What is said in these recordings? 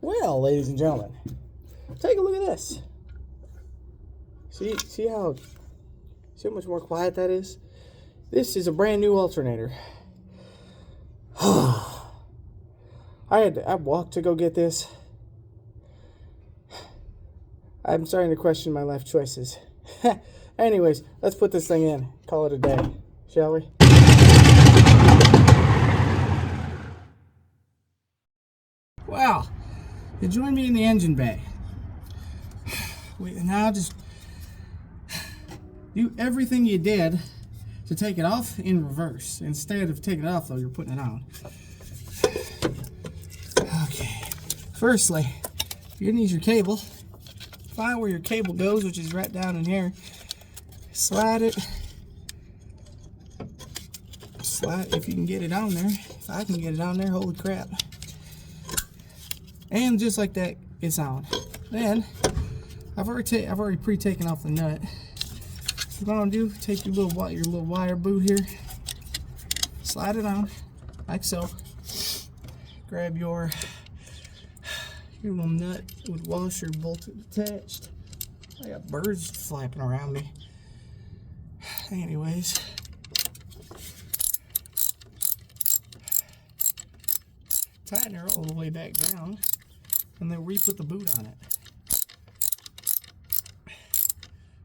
Well, ladies and gentlemen, take a look at this. See how much more quiet that is? This is a brand new alternator. I walked to go get this. I'm starting to question my life choices. Anyways, let's put this thing in. Call it a day, shall we? Well, you join me in the engine bay. Now just do everything you did to take it off in reverse. Instead of taking it off, though, you're putting it on. Okay. Firstly, you're gonna use your cable. Find where your cable goes, which is right down in here. Slide it. Slide if you can get it on there. If I can get it on there, holy crap. And just like that, it's on. Then I've already pre-taken off the nut. So what I'm gonna do, take your little wire boot here, slide it on, like so. Grab your little nut with washer bolted attached. I got birds flapping around me. Anyways, tighten her all the way back down, and then re-put the boot on it.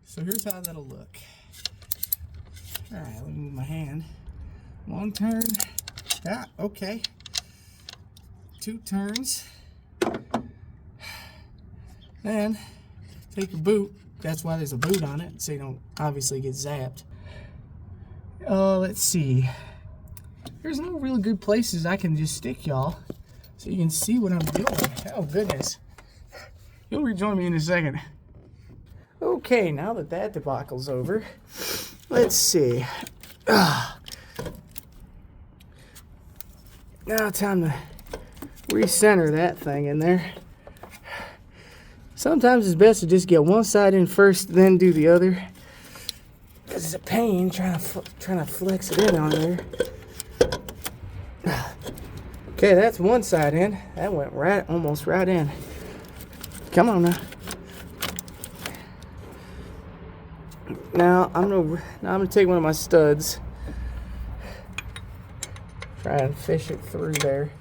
So here's how that'll look. Alright, let me move my hand. One turn. Ah, okay. Two turns. Then take your boot. That's why there's a boot on it, so you don't obviously get zapped. Let's see. There's no really good places I can just stick y'all, so you can see what I'm doing. Oh goodness. You'll rejoin me in a second. Okay, now that debacle's over, let's see. Now time to recenter that thing in there. Sometimes it's best to just get one side in first, then do the other. Because it's a pain trying to flex it in on there. Okay, that's one side in. That went almost right in. Come on now. Now I'm gonna take one of my studs, try and fish it through there.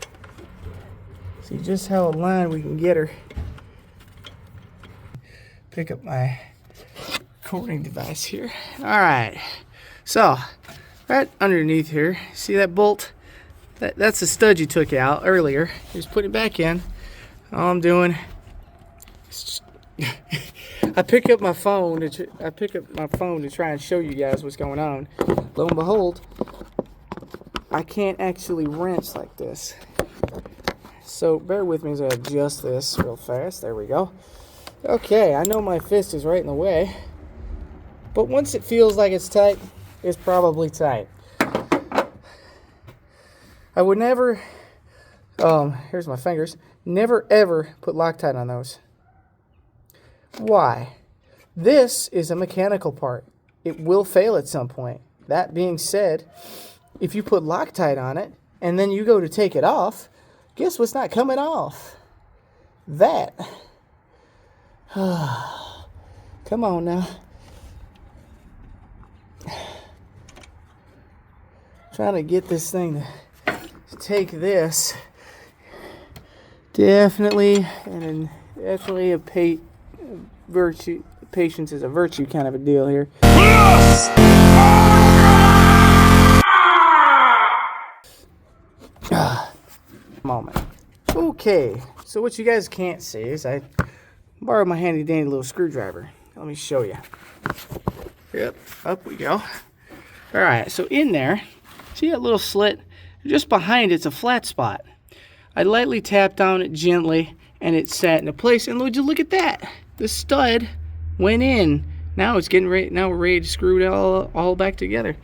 See just how aligned we can get her. Pick up my recording device here. All right, so right underneath here, see that bolt? That's the stud you took out earlier. Just put it back in. All I'm doing is just I pick up my phone to try and show you guys what's going on. Lo and behold, I can't actually wrench like this. So bear with me as I adjust this real fast. There we go. Okay, I know my fist is right in the way, but once it feels like it's tight, it's probably tight. I would never, here's my fingers, never ever put Loctite on those. Why? This is a mechanical part. It will fail at some point. That being said, if you put Loctite on it and then you go to take it off, guess what's not coming off? That. Come on now. Trying to get this thing to take this. Definitely a virtue. Patience is a virtue kind of a deal here. Moment. Okay, so what you guys can't see is I borrowed my handy dandy little screwdriver. Let me show you. Yep, up we go. Alright, so in there, see that little slit? Just behind it's a flat spot. I lightly tapped on it gently and it sat into place, and would you look at that? The stud went in. Now it's getting ready. Now we're ready to screw it all back together.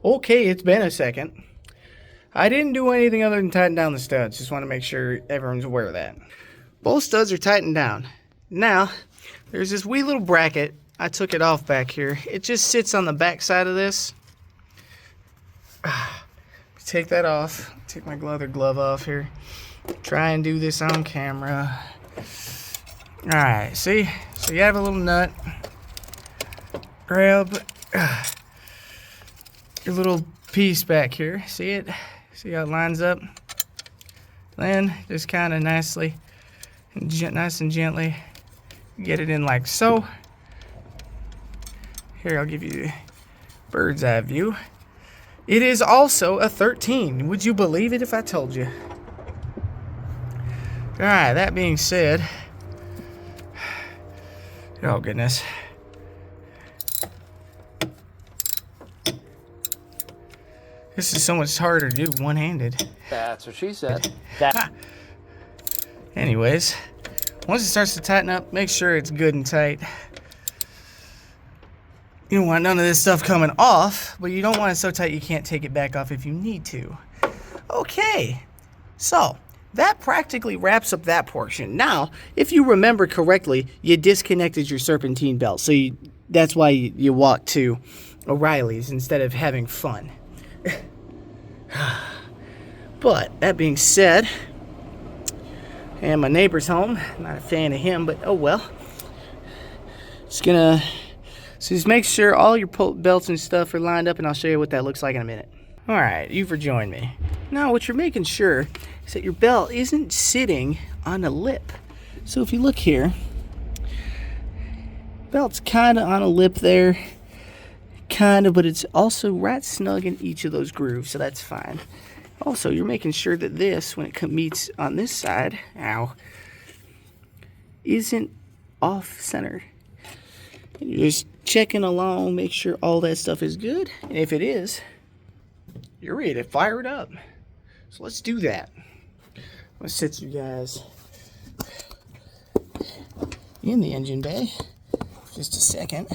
Okay, it's been a second. I didn't do anything other than tighten down the studs. Just want to make sure everyone's aware of that. Both studs are tightened down. Now, there's this wee little bracket. I took it off back here. It just sits on the back side of this. Take that off. Take my leather glove off here. Try and do this on camera. Alright, see? So you have a little nut. Grab your little piece back here. See it? See how it lines up? Then just kind of nicely, nice and gently get it in like so. Here, I'll give you the bird's eye view. It is also a 13. Would you believe it if I told you? Alright, that being said, oh goodness. This is so much harder to do one-handed. That's what she said. Anyways, once it starts to tighten up, make sure it's good and tight. You don't want none of this stuff coming off, but you don't want it so tight you can't take it back off if you need to. Okay, so that practically wraps up that portion. Now, if you remember correctly, you disconnected your serpentine belt, so that's why you walked to O'Reilly's instead of having fun. But that being said, and my neighbor's home. Not a fan of him, but oh well. Just make sure all your belts and stuff are lined up, and I'll show you what that looks like in a minute. All right, you've rejoined me. Now, what you're making sure is that your belt isn't sitting on a lip. So if you look here, belt's kind of on a lip there. Kind of, but it's also right snug in each of those grooves, so that's fine. Also, you're making sure that this, when it meets on this side, isn't off center. And you're just checking along, make sure all that stuff is good. And if it is, you're ready to fire it up. So let's do that. Let's sit you guys in the engine bay for just a second.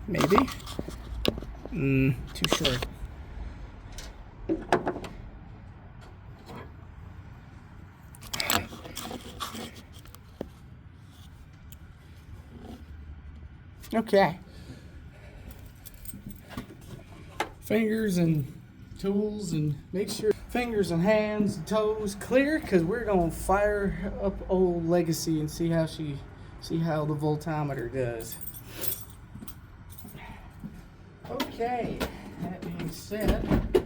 Maybe. Too short. Okay. Fingers and tools, and make sure fingers and hands and toes clear, because we're gonna fire up old Legacy and see how the voltometer does. Okay, that being said,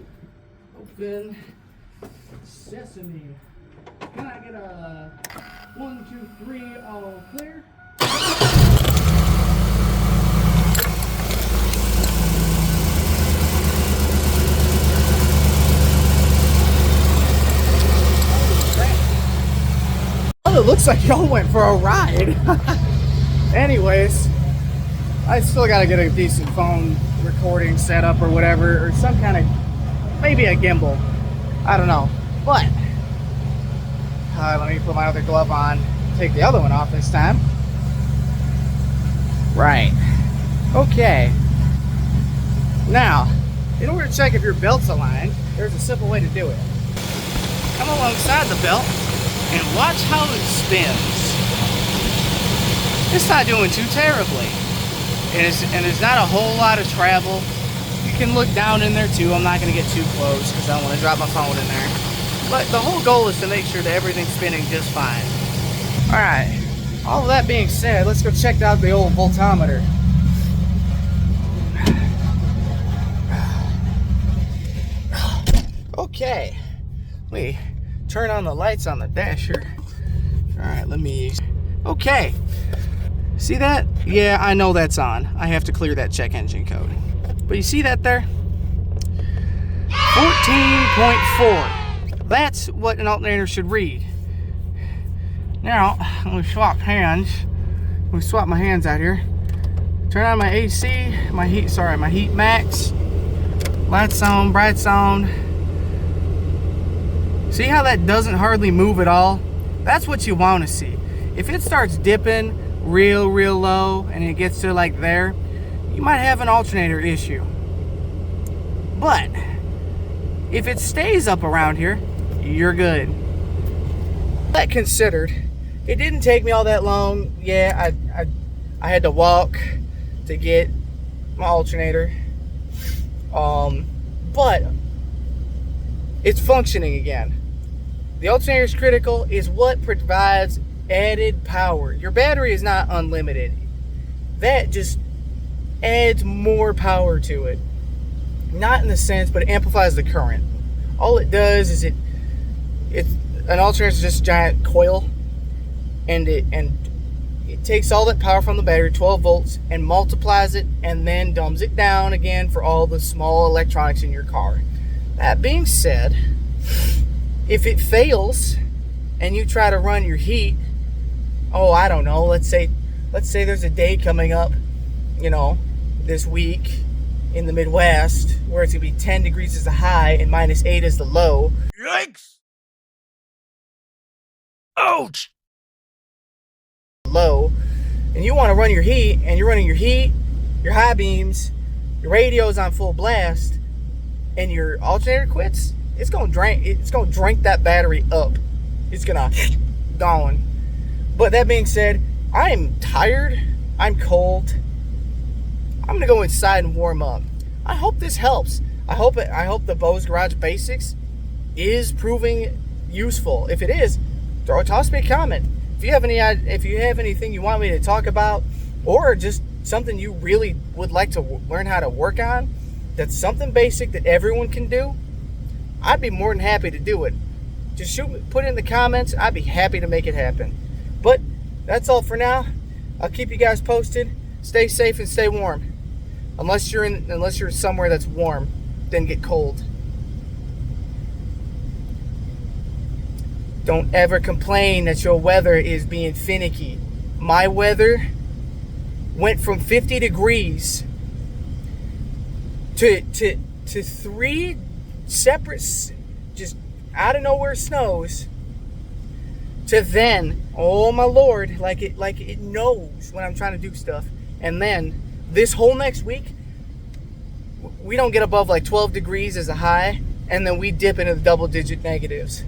open sesame. Can I get a 1, 2, 3 all clear? Oh, it looks like y'all went for a ride. Anyways, I still gotta get a decent phone recording setup or whatever, or some kind of, maybe a gimbal. I don't know. But let me put my other glove on, take the other one off this time. Right. Okay. Now, in order to check if your belt's aligned, there's a simple way to do it. Come alongside the belt and watch how it spins. It's not doing too terribly. And there's not a whole lot of travel. You can look down in there too. I'm not going to get too close because I don't want to drop my phone in there. But the whole goal is to make sure that everything's spinning just fine. Alright, all of that being said, let's go check out the old voltometer. Okay, let me turn on the lights on the dash here. Alright, okay. See that? Yeah, I know that's on. I have to clear that check engine code. But you see that there? 14.4. That's what an alternator should read. Now, let me swap hands. Let me swap my hands out here. Turn on my AC, my heat max. Lights on, brights on. See how that doesn't hardly move at all? That's what you want to see. If it starts dipping real low and it gets to like there, you might have an alternator issue. But if it stays up around here, you're good. That considered, it didn't take me all that long. Yeah, I had to walk to get my alternator. But it's functioning again. The alternator is critical, is what provides added power. Your battery is not unlimited. That just adds more power to it. Not in the sense, but it amplifies the current. All it does is an alternator is just a giant coil, and it takes all that power from the battery, 12 volts, and multiplies it, and then dumbs it down again for all the small electronics in your car. That being said, if it fails and you try to run your heat, I don't know, let's say there's a day coming up, this week in the Midwest where it's gonna be 10 degrees as the high and -8 as the low. Yikes! Ouch! Low, and you want to run your heat, and you're running your heat, your high beams, your radio's on full blast, and your alternator quits, it's gonna drink that battery up. It's gonna gone. But that being said, I'm tired, I'm cold, I'm gonna go inside and warm up. I hope this helps. I hope the Bose Garage Basics is proving useful. If it is, toss me a comment. If you have anything you want me to talk about, or just something you really would like to learn how to work on, that's something basic that everyone can do, I'd be more than happy to do it. Just put it in the comments. I'd be happy to make it happen. But that's all for now. I'll keep you guys posted. Stay safe and stay warm. Unless you're somewhere that's warm, then get cold. Don't ever complain that your weather is being finicky. My weather went from 50 degrees to 3 separate, just out of nowhere snows, to then, oh my Lord, like it knows when I'm trying to do stuff. And then this whole next week, we don't get above like 12 degrees as a high, and then we dip into the double-digit negatives.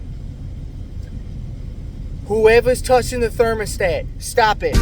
Whoever's touching the thermostat, stop it.